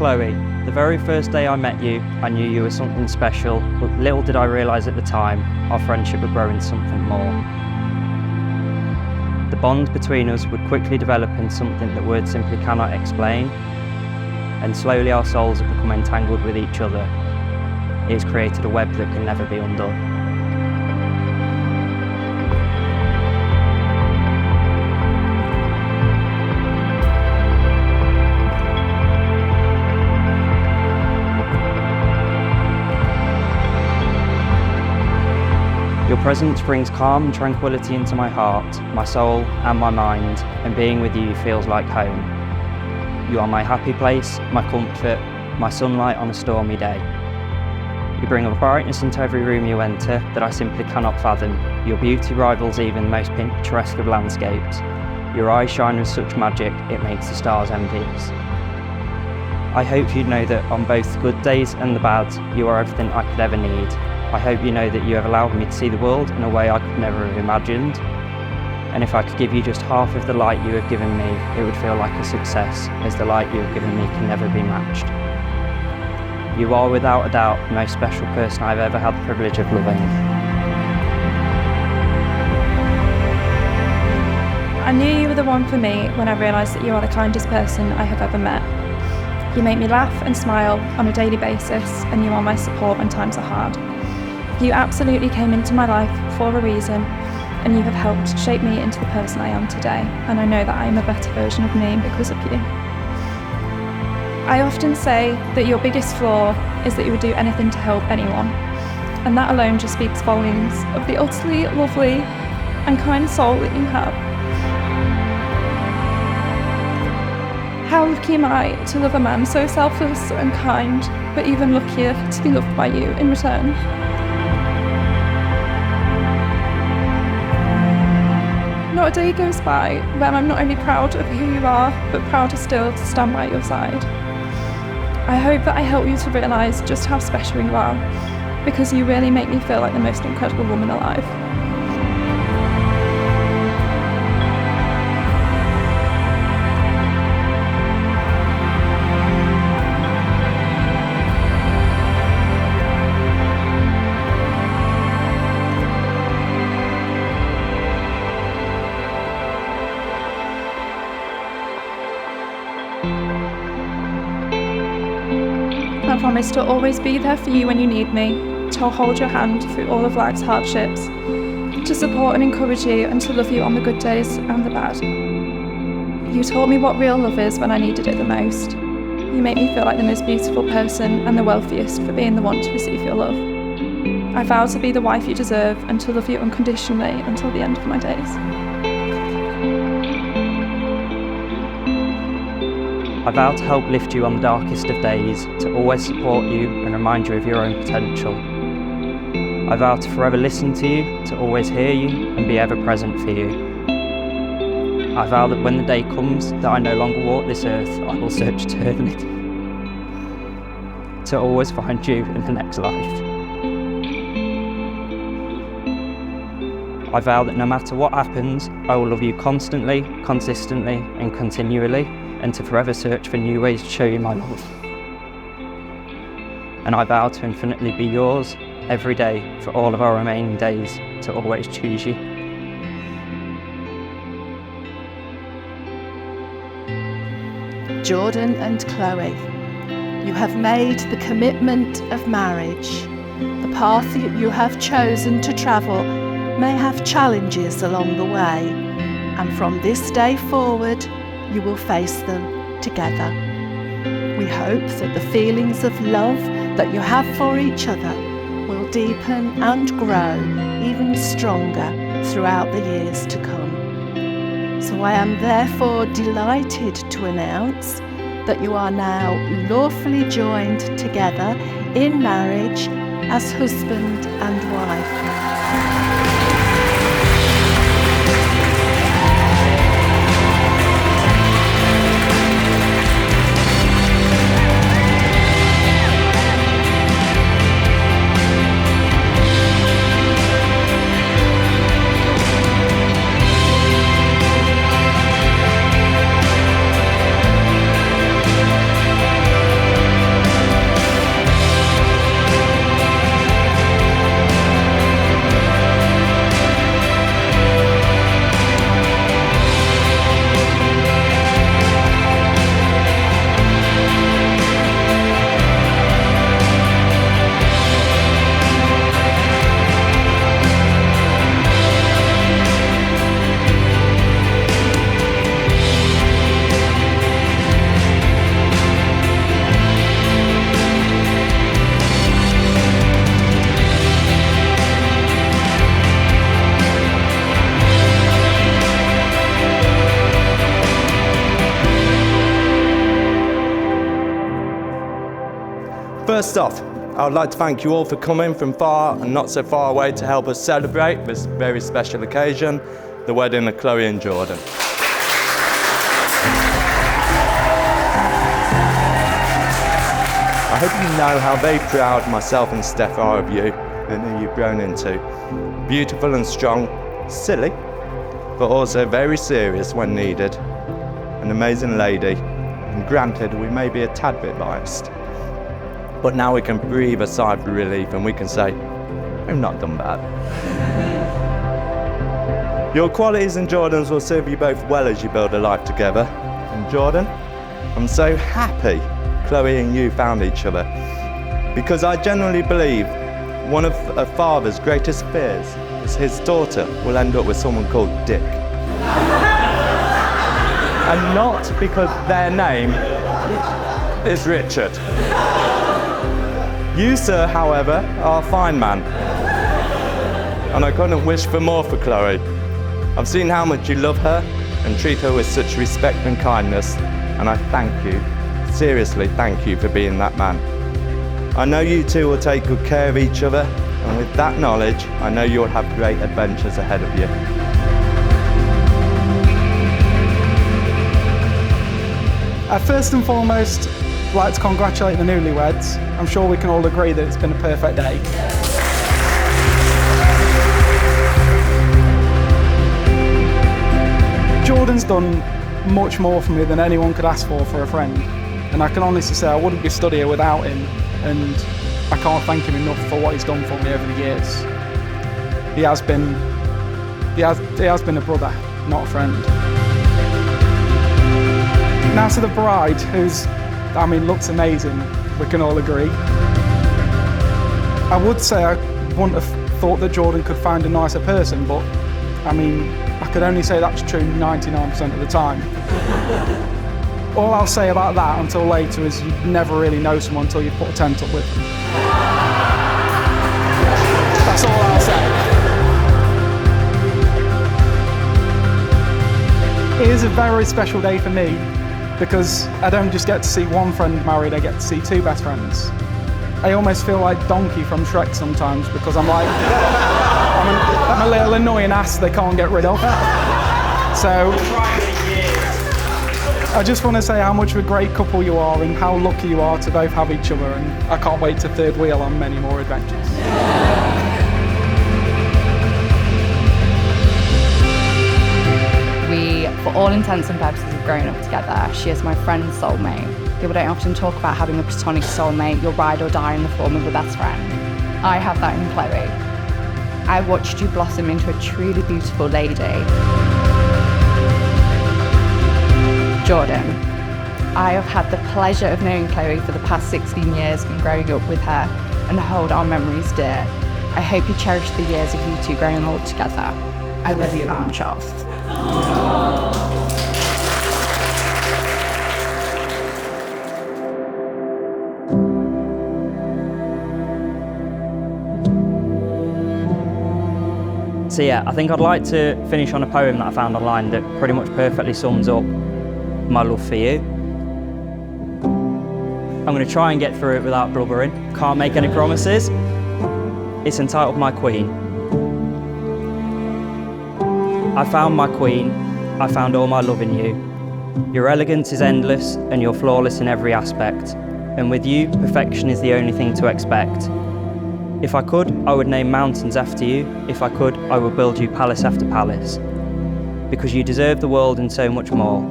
Chloe, the very first day I met you, I knew you were something special, but little did I realise at the time, our friendship would grow into something more. The bond between us would quickly develop into something that words simply cannot explain, and slowly our souls have become entangled with each other. It has created a web that can never be undone. Your presence brings calm and tranquility into my heart, my soul and my mind, and being with you feels like home. You are my happy place, my comfort, my sunlight on a stormy day. You bring a brightness into every room you enter that I simply cannot fathom. Your beauty rivals even the most picturesque of landscapes. Your eyes shine with such magic, it makes the stars envious. I hope you know that on both the good days and the bad, you are everything I could ever need. I hope you know that you have allowed me to see the world in a way I could never have imagined. And if I could give you just half of the light you have given me, it would feel like a success, as the light you have given me can never be matched. You are without a doubt the most special person I've ever had the privilege of loving. I knew you were the one for me when I realised that you are the kindest person I have ever met. You make me laugh and smile on a daily basis, and you are my support when times are hard. You absolutely came into my life for a reason, and you have helped shape me into the person I am today, and I know that I am a better version of me because of you. I often say that your biggest flaw is that you would do anything to help anyone, and that alone just speaks volumes of the utterly lovely and kind soul that you have. How lucky am I to love a man so selfless and kind, but even luckier to be loved by you in return. Not a day goes by when I'm not only proud of who you are, but prouder still to stand by your side. I hope that I help you to realise just how special you are, because you really make me feel like the most incredible woman alive. I promise to always be there for you when you need me, to hold your hand through all of life's hardships, to support and encourage you and to love you on the good days and the bad. You taught me what real love is when I needed it the most. You make me feel like the most beautiful person and the wealthiest for being the one to receive your love. I vow to be the wife you deserve and to love you unconditionally until the end of my days. I vow to help lift you on the darkest of days, to always support you and remind you of your own potential. I vow to forever listen to you, to always hear you and be ever present for you. I vow that when the day comes that I no longer walk this earth, I will search eternity, to always find you in the next life. I vow that no matter what happens, I will love you constantly, consistently and continually, and to forever search for new ways to show you my love. And I vow to infinitely be yours every day for all of our remaining days, to always choose you. Jordan and Chloe, you have made the commitment of marriage. The path that you have chosen to travel may have challenges along the way, and from this day forward, you will face them together. We hope that the feelings of love that you have for each other will deepen and grow even stronger throughout the years to come. So I am therefore delighted to announce that you are now lawfully joined together in marriage as husband and wife. first off, I would like to thank you all for coming from far and not so far away to help us celebrate this very special occasion, the wedding of Chloe and Jordan. I hope you know how very proud myself and Steph are of you and who you've grown into. Beautiful and strong, silly, but also very serious when needed. An amazing lady, and granted we may be a tad bit biased. But now we can breathe a sigh of relief and we can say, we've not done bad. Your qualities and Jordan's will serve you both well as you build a life together. And Jordan, I'm so happy Chloe and you found each other, because I genuinely believe one of a father's greatest fears is his daughter will end up with someone called Dick. And not because their name is Richard. You, sir, however, are a fine man, and I couldn't wish for more for Chloe. I've seen how much you love her and treat her with such respect and kindness, and I thank you, seriously thank you for being that man. I know you two will take good care of each other, and with that knowledge, I know you'll have great adventures ahead of you. First and foremost, I'd like to congratulate the newlyweds. I'm sure we can all agree that it's been a perfect day. Jordan's done much more for me than anyone could ask for a friend. And I can honestly say I wouldn't be stood here without him, and I can't thank him enough for what he's done for me over the years. He has been a brother, not a friend. Now to the bride, looks amazing, we can all agree. I would say I wouldn't have thought that Jordan could find a nicer person, but I could only say that's true 99% of the time. All I'll say about that until later is you never really know someone until you put a tent up with them. That's all I'll say. It is a very special day for me, because I don't just get to see one friend married, I get to see two best friends. I almost feel like Donkey from Shrek sometimes, because I'm a little annoying ass they can't get rid of. So I just want to say how much of a great couple you are and how lucky you are to both have each other, and I can't wait to third wheel on many more adventures. We, for all intents and purposes, have grown up together. She is my friend's soulmate. People don't often talk about having a platonic soulmate, your ride or die in the form of a best friend. I have that in Chloe. I watched you blossom into a truly beautiful lady. Jordan, I have had the pleasure of knowing Chloe for the past 16 years and growing up with her, and hold our memories dear. I hope you cherish the years of you two growing old together. I love you that much off. So yeah, I think I'd like to finish on a poem that I found online that pretty much perfectly sums up my love for you. I'm going to try and get through it without blubbering. Can't make any promises. It's entitled My Queen. I found my queen. I found all my love in you. Your elegance is endless and you're flawless in every aspect. And with you, perfection is the only thing to expect. If I could, I would name mountains after you. If I could, I would build you palace after palace. Because you deserve the world and so much more.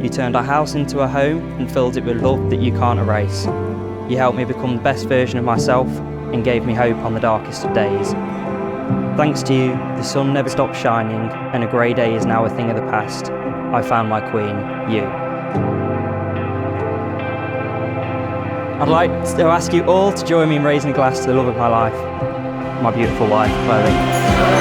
You turned our house into a home and filled it with love that you can't erase. You helped me become the best version of myself and gave me hope on the darkest of days. Thanks to you, the sun never stopped shining and a grey day is now a thing of the past. I found my queen, you. I'd like to ask you all to join me in raising a glass to the love of my life, my beautiful wife, Chloe.